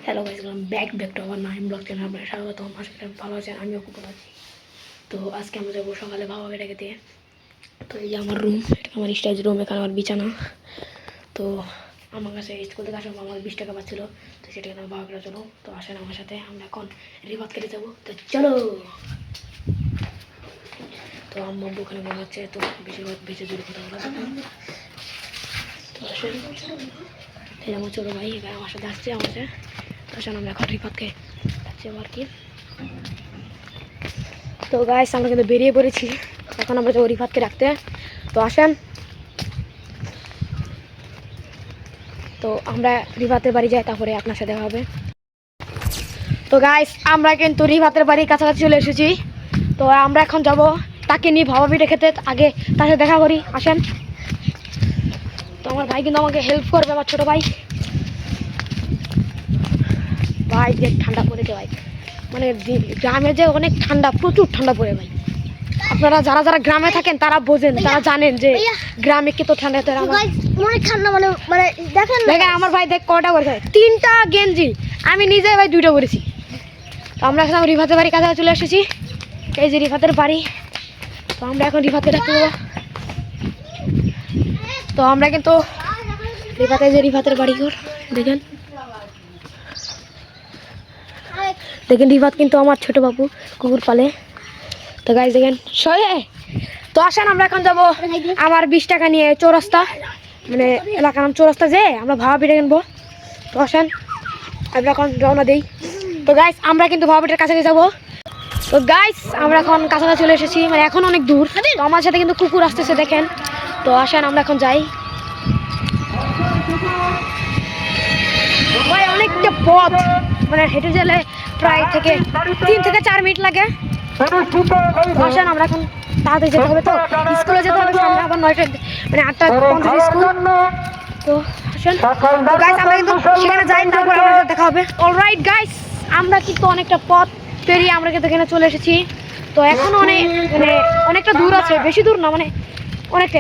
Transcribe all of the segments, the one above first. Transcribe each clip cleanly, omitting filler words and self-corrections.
Hello guys, back to আমার Naim blog channel. আপনারা স্বাগতম। আশা করি ভালো আছেন, আমিও খুব ভালো আছি। তো আজকে আমরা যাবো সকালে বাবা বেটাকে দিয়ে। তো এই যে আমার রুম, এটা আমার স্টেজ রুম, এখানে আমার বিছানা। তো আমার কাছে স্কুল থেকে আসার আমার 20 টাকা পাচ্ছিলো, তো সেটাকে আমার বাবা বেটা চলো। তো আসেন আমার সাথে, আমরা এখন রিভাত কেটে যাবো, তো চলো। তো আম্মু ওখানে বানাচ্ছে, তো বেশিরভাগ বেঁচে দূরে কথা বলা যাবে। তো আসেন, এই আমার ছোটো ভাই এবার আমার সাথে আসছে, আমার সাথে আসেন আমরা এখন রিভাতকে যাচ্ছি আর কি। তো গাইস আমরা কিন্তু বেরিয়ে পড়েছি, এখন আমরা যাবো রিফাতকে রাখতে। তো আসেন, তো আমরা রিফাতের বাড়ি যাই, তারপরে আপনার সাথে দেখা হবে। তো গাইস আমরা কিন্তু রিফাতের বাড়ির কাছাকাছি চলে এসেছি। তো আমরা এখন যাব তাকে নিয়ে ভাবা পিঠে খেতে, আগে তার সাথে দেখা করি। আসেন, তো আমার ভাই কিন্তু আমাকে হেল্প করবে, আমার ছোটো ভাই। ভাই যে ঠান্ডা পড়েছে ভাই, মানে গ্রামে যে অনেক ঠান্ডা, প্রচুর ঠান্ডা পড়ে ভাই। আপনারা যারা যারা গ্রামে থাকেন তারা বোঝেন, তারা জানেন যে গ্রামে কত ঠান্ডা। অনেক ঠান্ডা, মানে মানে দেখেন দেখেন আমার ভাই দেখ কটা করেছে, 3টা গেঞ্জি, আমি নিজে ভাই 2টা করেছি। তো আমরা এখন রিফাতের বাড়ি কাছে চলে এসেছি, এই যে রিফাতের বাড়ি। তো আমরা এখন রিফাতে রাখতে যাবো। তো আমরা কিন্তু রিফাতে, যে রিফাতের বাড়ি ঘর দেখেন, দেখেন রিফাত কিন্তু আমার ছোট বাবু কুকুর পালে। তো গাইস দেখেন সয়ে। তো আসেন আমরা এখন যাবো আমার 20 টাকা নিয়ে চৌরাস্তা, মানে এলাকার নাম চৌরাস্তা, যে আমরা ভাবা পিঠা কিনবো। তো আসেন আমরা এখন রওনা দিই। তো গাইস আমরা কিন্তু ভাবা পিঠার কাছাকাছি যাবো। তো গাইস আমরা এখন কাছাকাছি চলে এসেছি, মানে এখন অনেক দূর। তো আমার সাথে কিন্তু কুকুর আসতেছে দেখেন। তো আসেন আমরা এখন যাই। ভাই অনেকটা পথ, মানে হেঁটে গেলে প্রায় থেকে 3 থেকে 4 মিনিট লাগে। আসেন আমরা এখন তাড়াতাড়ি যেতে হবে, তো স্কুলে যেতে হবে সামনে, আবার 9টা মানে 8:50 স্কুল। তো আসেন তো গাইস আমরা কিন্তু সেখানে যাই, তারপর আমাদের সাথে দেখা হবে। অলরাইট গাইস, আমরা কিন্তু অনেকটা পথ পেরিয়ে আমরা কিন্তু এখানে চলে এসেছি। তো এখন অনেক মানে অনেকটা দূর আছে, বেশি দূর না, মানে অনেকটা।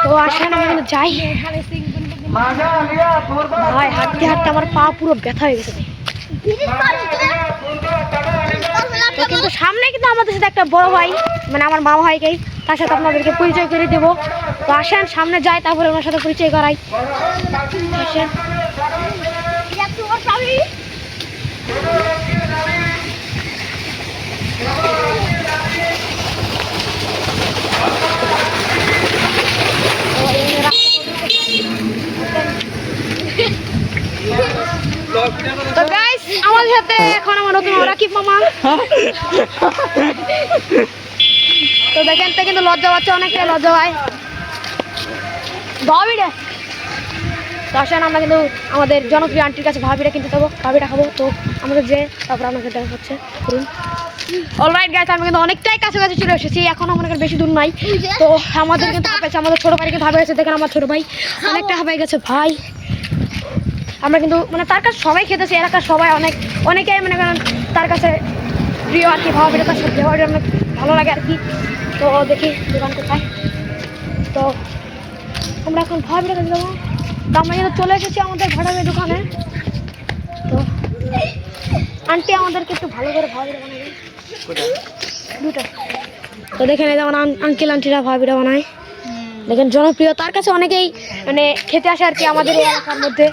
তো আসেন আমরা কিন্তু যাই। ভাই হাঁটতে হাঁটতে আমার পা পুরো ব্যথা হয়ে গেছে। তো কিন্তু সামনে কিন্তু আমাদের সাথে একটা বড় ভাই, মানে আমার মামা ভাইকেই, তার সাথে আপনাদেরকে পরিচয় করে দেবো। তো আসেন সামনে যাই, তারপরে ওনার সাথে পরিচয় করাই। আসেন তো গাইস আমাদের সাথে এখন আমার নতুন রাকিব মামা। তো দেখেন তো কিন্তু লজ্জা পাচ্ছে, অনেকটাই লজ্জা হয় ভাবিটা। তো আসেন আমরা কিন্তু আমাদের জনপ্রিয় আন্টির কাছে ভাবিটা কিনতে যাবো, ভাবিটা খাবো। তো আমাদের যে তারপর আপনাকে দেখা হচ্ছে করুন। অলরাইট গাইস আমি কিন্তু অনেকটাই কাছাকাছি চলে এসেছি, এখন আমার বেশি দূর নাই। তো আমাদের কিন্তু ভাবেছে, আমাদের ছোটো ভাই কিন্তু ভাবে গেছে, দেখেন আমার ছোটো ভাই অনেকটা ভাবে গেছে ভাই। আমরা কিন্তু মানে তার কাছে সবাই খেতেছি, এলাকার সবাই অনেকেই মনে করেন তার কাছে প্রিয় আর কি, ভাবা বেটা তার সাথে ব্যবহার অনেক ভালো লাগে আর কি। তো দেখি দোকান কোথায়। তো আমরা এখন ভাবা বেটা কাছে যাবো। তো আমরা কিন্তু চলে এসেছি আমাদের ভাড়ামের দোকানে। তো আন্টি আমাদেরকে একটু ভালো করে ভাবা বেটা বানাবে 2টা। তো দেখেন এই যেমন আঙ্কেল আন্টিরা ভাবা বেটা বানায়, দেখেন জনপ্রিয়, তার কাছে অনেকেই মানে খেতে আসে আর কি আমাদের এই এলাকার মধ্যে।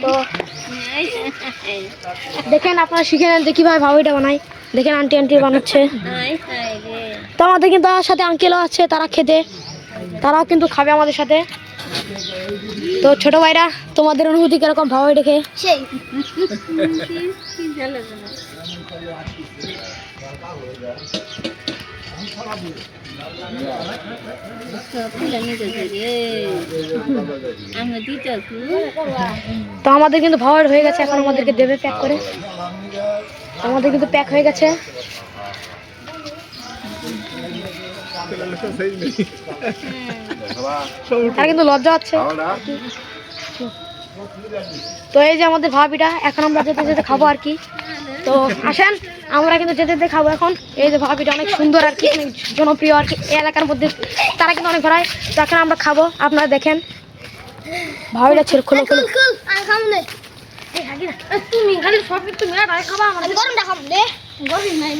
তো দেখেন আপনারা শিখে নেন যে কীভাবে ভাবিটা বানাই, দেখেন আন্টি বানাচ্ছে। তো আমাদের কিন্তু তার সাথে আঙ্কেলও আছে, তারা খেতে, তারাও কিন্তু খাবে আমাদের সাথে। তো ছোট ভাইরা তোমাদের অনুভূতি কিরকম ভাবাই দেখে? সেই তো আমাদের কিন্তু ভাওয়ার হয়ে গেছে, এখন আমাদেরকে দেবে প্যাক করে। আমাদের কিন্তু প্যাক হয়ে গেছে। তারা কিন্তু লজ্জা হচ্ছে। তো এই যে আমাদের ভাবিটা, এখন আমরা যেতে যেতে খাবো আর কি। তো আসেন আমরা কিন্তু যেতে যেতে খাবো এখন। এই যে ভাবিটা অনেক সুন্দর আর কি, অনেক জনপ্রিয় আর কি এই এলাকার মধ্যে, তারা কিন্তু অনেক ঘোরায়। তো এখন আমরা খাবো, আপনারা দেখেন ভাবিটা ছেড়ে খোলো খোলো। তুমি খালি সব তুমি আর খাবা আমি গরম দেখাম দে গরম নাই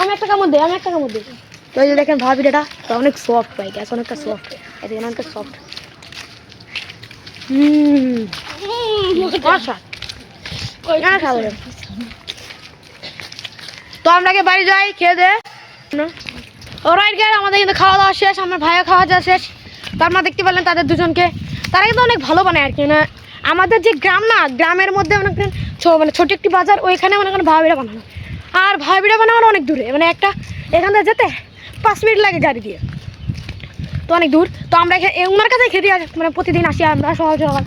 আমি একটা কামড় দিই তো এই যে দেখেন ভাবিটা তো অনেক সফট পাই গ্যাস অনেকটা সফট এদিকে অনেকটা সফট তো আমরা কি বাড়ি যাই খেয়ে দে ওরাইট গেল আমাদের কিন্তু খাওয়া দাওয়া শেষ আমার ভাইয়া খাওয়া দাওয়া শেষ তার মা দেখতে পেলেন তাদের দুজনকে তারা কিন্তু অনেক ভালো বানায় আর কি না আমাদের যে গ্রাম না গ্রামের মধ্যে মনে করেন মানে ছোট একটি বাজার ওইখানে মনে করেন ভাবিটা বানানো আর ভাবিটা বানানো অনেক দূরে মানে একটা এখান থেকে যেতে 5 মিনিট লাগে গাড়ি দিয়ে তো অনেক দূর তো আমরা ওনার কাছে খেতে আসি মানে প্রতিদিন আসি আমরা সকাল সকাল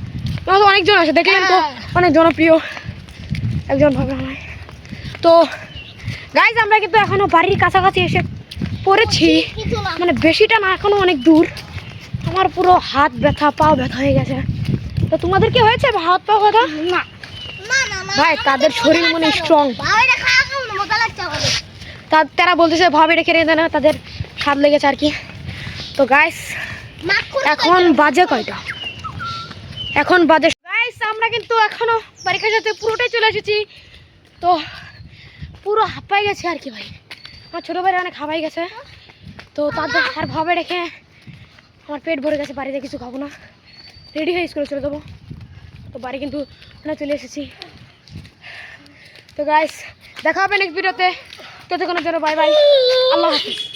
অনেকজন আসে দেখলেন তো অনেক জনপ্রিয় একজন ভাবে আমায় তো গাইজ আমরা কিন্তু এখনো বাড়ির কাছাকাছি এসে পড়েছি মানে বেশিটা না এখনো অনেক দূর আমার পুরো হাত ব্যথা পাও ব্যথা হয়ে গেছে তো তোমাদের কি হয়েছে হাত পা ব্যথা না ভাই তাদের শরীর মনে স্ট্রং ভাবিটা খাওয়া খাও না মজা লাগছে আমাদের তারা বলতেছে ভাবে রেখে রেখে না তাদের স্বাদ লেগেছে আর কি তো গাইস এখন বাজে কয়টা এখন বাজে গাইস আমরা কিন্তু এখনো বাড়ির কাছে পুরোটাই চলে এসেছি তো পুরো হাঁপাই গেছে আর কি ভাই আমার ছোটো ভাইরা অনেক হাঁপাই গেছে তো তাদের আর ভাবে রেখে আমার পেট ভরে গেছে বাড়িতে কিছু খাবো না রেডি হয়ে স্কুলে চলে যাবো তো বাড়ি কিন্তু আমরা চলে এসেছি তো গাইস দেখা হবে নেক্সট ভিডিওতে ততক্ষণের জন্য বাই বাই আল্লাহ হাফিজ